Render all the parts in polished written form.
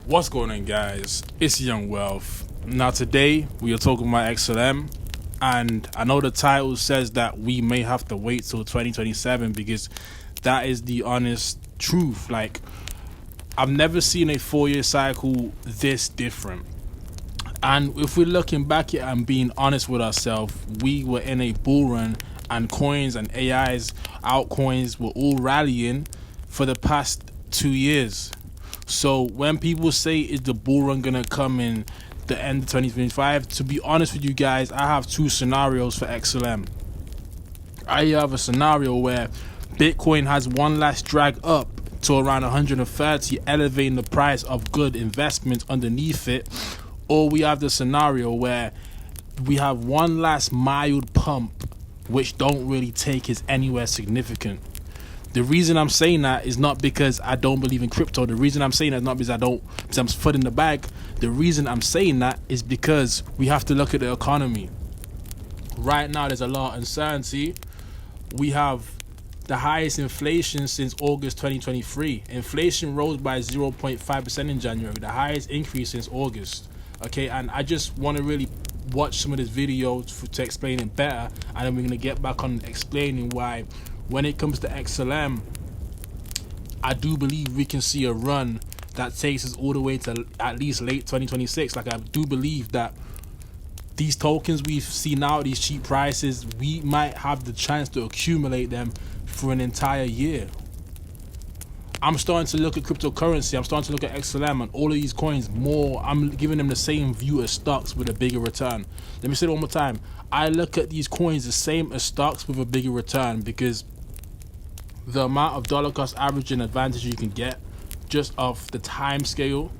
What's going on, guys? It's Young Wealth. Now today we are talking about XLM, and I know the title says that we may have to wait till 2027 because that is the honest truth. Like, I've never seen a 4-year cycle this different. And if we're looking back at and being honest with ourselves, we were in a bull run, and coins and AIs, altcoins were all rallying for the past 2 years. So when people say, is the bull run gonna come in the end of 2025? To be honest with you guys, I have two scenarios for XLM. I have a scenario where Bitcoin has one last drag up to around 130, elevating the price of good investments underneath it. Or we have the scenario where we have one last mild pump, which don't really take us anywhere significant. The reason I'm saying that is not because I don't believe in crypto. The reason I'm saying that is not because I'm foot in the bag. The reason I'm saying that is because we have to look at the economy. Right now, there's a lot of uncertainty. We have the highest inflation since August 2023. Inflation rose by 0.5% in January, the highest increase since August. Okay, and I just want to really watch some of this video to explain it better, and then we're going to get back on explaining why when it comes to XLM, I do believe we can see a run that takes us all the way to at least late 2026. Like, I do believe that these tokens we've seen now, these cheap prices, we might have the chance to accumulate them for an entire year. I'm starting to look at cryptocurrency, I'm starting to look at XLM and all of these coins more. I'm giving them the same view as stocks with a bigger return. Let me say it one more time. I look at these coins the same as stocks with a bigger return, because the amount of dollar cost averaging advantage you can get just off the time scale,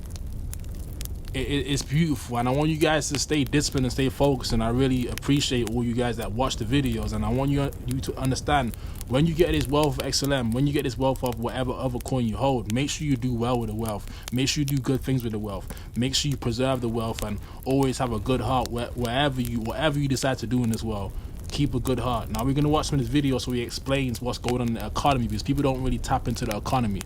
it's beautiful. And I want you guys to stay disciplined and stay focused, and I really appreciate all you guys that watch the videos. And I want you to understand, when you get this wealth of XLM, when you get this wealth of whatever other coin you hold, make sure you do well with the wealth. Make sure you do good things with the wealth. Make sure you preserve the wealth and always have a good heart whatever you decide to do in this world. Keep a good heart. Now we're going to watch some of this video so he explains what's going on in the economy, because people don't really tap into the economy.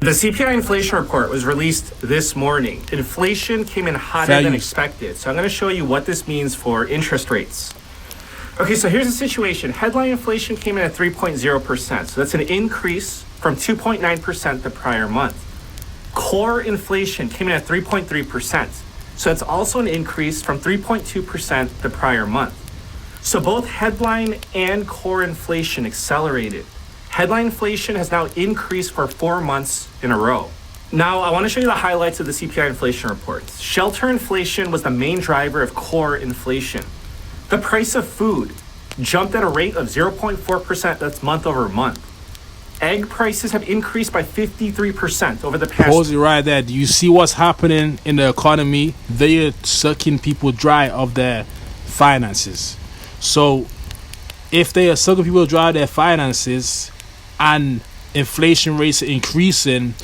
The CPI inflation report was released this morning. Inflation came in hotter than expected. So I'm going to show you what this means for interest rates. Okay, so here's the situation. Headline inflation came in at 3.0%. So that's an increase from 2.9% the prior month. Core inflation came in at 3.3%. So it's also an increase from 3.2% the prior month. So both headline and core inflation accelerated. Headline inflation has now increased for 4 months in a row. Now, I want to show you the highlights of the CPI inflation report. Shelter inflation was the main driver of core inflation. The price of food jumped at a rate of 0.4%, that's month over month. Egg prices have increased by 53% over the past... Pause it right there. Do you see what's happening in the economy? They are sucking people dry of their finances. So if they are sucking people dry of their finances and inflation rates are increasing,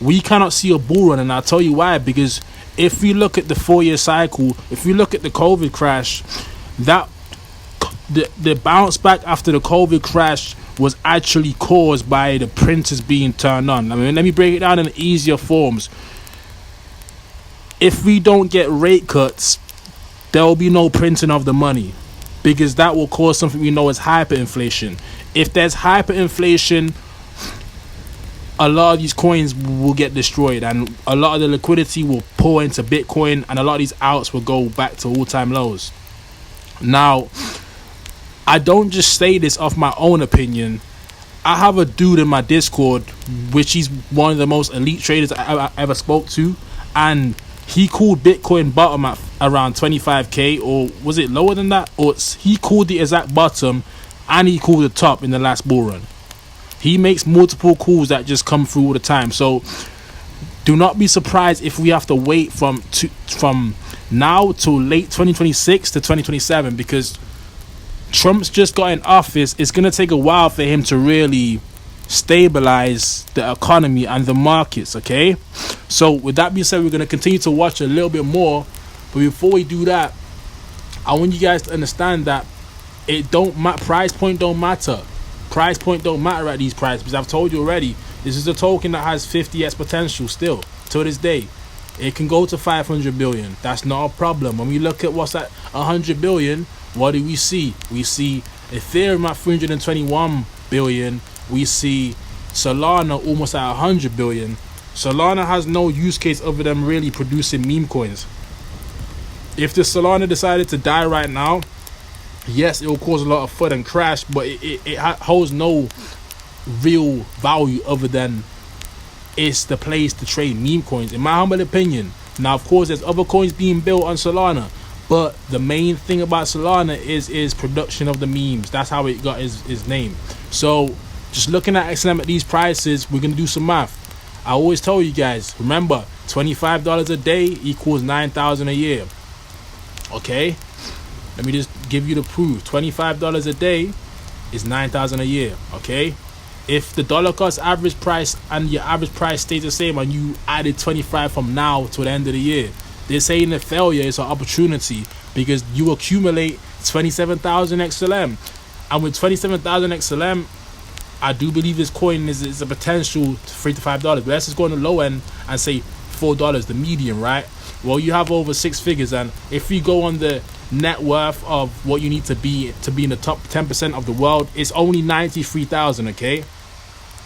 we cannot see a bull run. And I'll tell you why. Because if we look at the 4-year cycle, if we look at the COVID crash, that the bounce back after the COVID crash was actually caused by the printers being turned on. I mean, let me break it down in easier forms. If we don't get rate cuts, there will be no printing of the money, because that will cause something we know as hyperinflation. If there's hyperinflation, a lot of these coins will get destroyed, and a lot of the liquidity will pour into Bitcoin, and a lot of these outs will go back to all-time lows. Now, I don't just say this off my own opinion. I have a dude in my Discord, which he's one of the most elite traders I ever spoke to, and he called Bitcoin bottom at around 25k, or was it lower than that? Or he called the exact bottom, and he called the top in the last bull run. He makes multiple calls that just come through all the time. So do not be surprised if we have to wait from now till late 2026 to 2027, because Trump's just got in office. It's going to take a while for him to really stabilize the economy and the markets, okay? So with that being said, we're going to continue to watch a little bit more. But before we do that, I want you guys to understand that price point don't matter. Price point don't matter at these prices, because I've told you already, this is a token that has 50x potential still to this day. It can go to 500 billion. That's not a problem. When we look at what's at 100 billion, what do we see? We see Ethereum at 321 billion. We see Solana almost at 100 billion. Solana has no use case other than really producing meme coins. If the Solana decided to die right now, yes, it will cause a lot of FUD and crash, but it holds no real value other than it's the place to trade meme coins, in my humble opinion. Now, of course, there's other coins being built on Solana, but the main thing about Solana is production of the memes. That's how it got his name. So, just looking at XLM at these prices, we're going to do some math. I always tell you guys, remember, $25 a day equals $9,000 a year. Okay? Let me just give you the proof. $25 a day is $9,000 a year. Okay? If the dollar cost average price and your average price stays the same and you added 25 from now to the end of the year, this ain't a failure, it's an opportunity, because you accumulate 27,000 XLM. And with 27,000 XLM, I do believe this coin is a potential $3 to $5. But let's just go on the low end and say $4, the median, right? Well, you have over 6 figures, and if you go on the net worth of what you need to be in the top 10% of the world, it's only 93,000. Okay,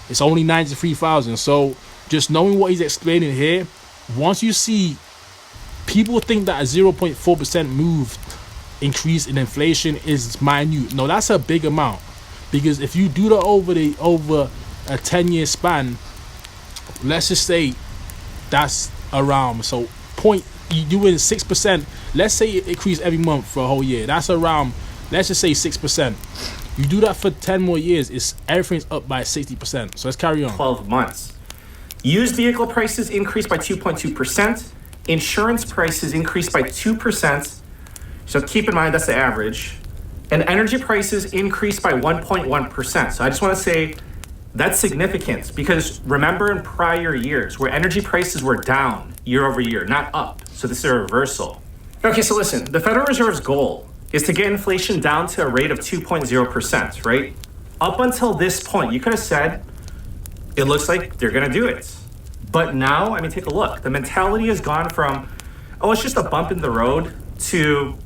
it's only 93,000. So just knowing what he's explaining here, once you see people think that a 0.4% move increase in inflation is minute, no, that's a big amount, because if you do that over a 10-year span, let's just say that's around, so you doing 6%. Let's say it increase every month for a whole year. That's around, let's just say 6%. You do that for 10 more years, everything's up by 60%. So let's carry on. 12 months. Used vehicle prices increased by 2.2%. Insurance prices increased by 2%. So keep in mind that's the average. And energy prices increased by 1.1%. So I just want to say that's significant, because remember in prior years where energy prices were down year over year, not up. So this is a reversal. Okay, so listen, the Federal Reserve's goal is to get inflation down to a rate of 2.0%, right? Up until this point, you could have said, it looks like they're going to do it. But now, I mean, take a look. The mentality has gone from, oh, it's just a bump in the road, to,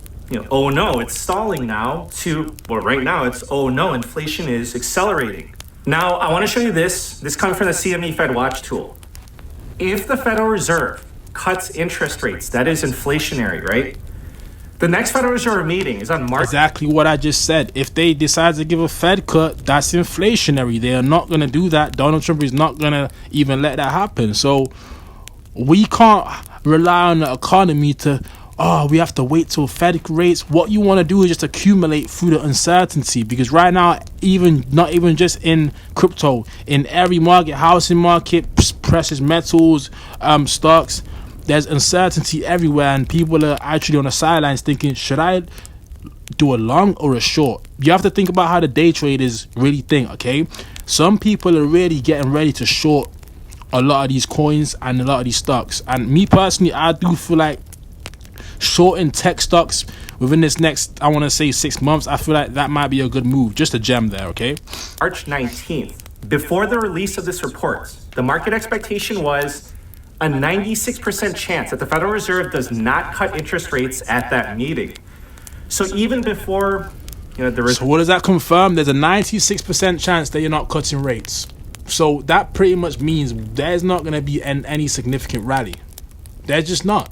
oh no, it's stalling now, to, well, right now it's, oh no, inflation is accelerating. Now, I want to show you this. This comes from the CME Fed Watch tool. If the Federal Reserve cuts interest rates, that is inflationary, right? The next Federal Reserve meeting is on March. Exactly what I just said. If they decide to give a Fed cut, that's inflationary. They are not going to do that. Donald Trump is not going to even let that happen. So we can't rely on the economy to, we have to wait till Fed rates. What you want to do is just accumulate through the uncertainty, because right now, not even just in crypto, in every market, housing market, precious metals, stocks, there's uncertainty everywhere, and people are actually on the sidelines thinking, should I do a long or a short? You have to think about how the day traders really think, okay? Some people are really getting ready to short a lot of these coins and a lot of these stocks. And me personally, I do feel like shorting tech stocks within this next, I want to say 6 months, I feel like that might be a good move. Just a gem there, okay? March 19th, before the release of this report, the market expectation was a 96% chance that the Federal Reserve does not cut interest rates at that meeting. So even before, So what does that confirm? There's a 96% chance that you're not cutting rates. So that pretty much means there's not going to be any significant rally. There's just not.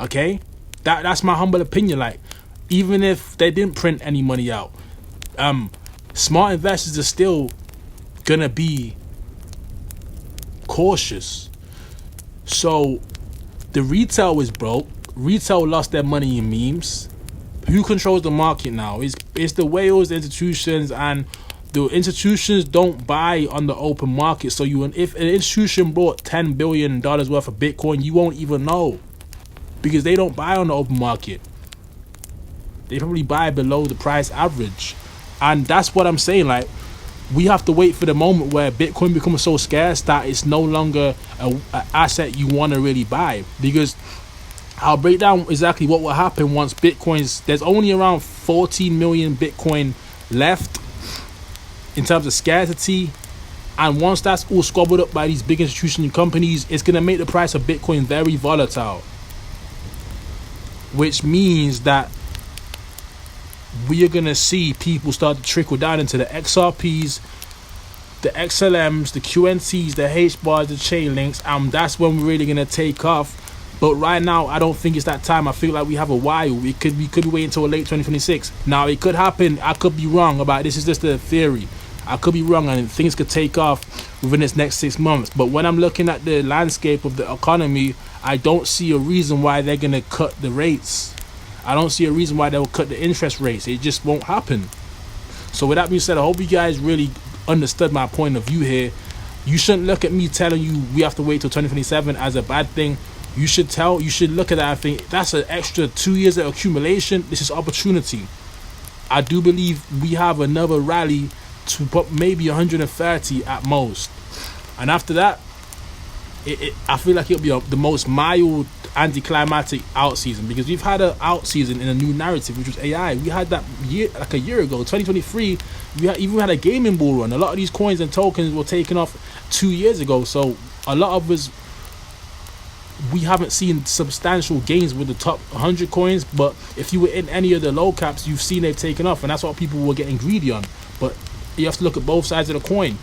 Okay? That's my humble opinion. Like, even if they didn't print any money out, smart investors are still going to be cautious. So the retail is broke. Retail lost their money in memes. Who controls the market now? It's the whales, the institutions, and the institutions don't buy on the open market. So if an institution bought $10 billion worth of Bitcoin, you won't even know, because they don't buy on the open market. They probably buy below the price average. And that's what I'm saying. Like, we have to wait for the moment where Bitcoin becomes so scarce that it's no longer an asset you want to really buy. Because I'll break down exactly what will happen once there's only around 14 million Bitcoin left in terms of scarcity. And once that's all squabbled up by these big institutional companies, it's going to make the price of Bitcoin very volatile. Which means that we are going to see people start to trickle down into the XRPs, the XLMs, the QNTs, the HBARs, the Chainlinks, and that's when we're really going to take off. But right now, I don't think it's that time. I feel like we have a while. We could be waiting until late 2026. Now, it could happen. I could be wrong about this. Is just a theory. I could be wrong, and things could take off within this next 6 months. But when I'm looking at the landscape of the economy, I don't see a reason why they're going to cut the rates. I don't see a reason why they'll cut the interest rates. It just won't happen. So with that being said, I hope you guys really understood my point of view here. You shouldn't look at me telling you we have to wait till 2027 as a bad thing. You should look at that and think that's an extra 2 years of accumulation. This is opportunity. I do believe we have another rally to put maybe 130 at most, and after that, I feel like it'll be the most mild anticlimactic out season, because we've had an out season in a new narrative, which was AI. We had that a year ago, 2023. We had a gaming bull run. A lot of these coins and tokens were taken off 2 years ago. So a lot of us, we haven't seen substantial gains with the top 100 coins. But if you were in any of the low caps, you've seen they've taken off, and that's what people were getting greedy on. But you have to look at both sides of the coin.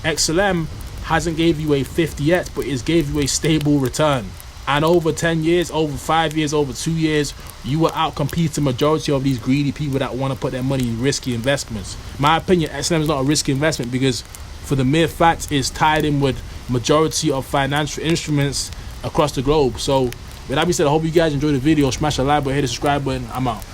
XLM hasn't gave you a 50 yet, but it's gave you a stable return. And over 10 years, over 5 years, over 2 years, you will outcompete the majority of these greedy people that want to put their money in risky investments. In my opinion, XLM is not a risky investment, because for the mere fact it's tied in with majority of financial instruments across the globe. So with that being said, I hope you guys enjoyed the video. Smash the like button, hit the subscribe button. I'm out.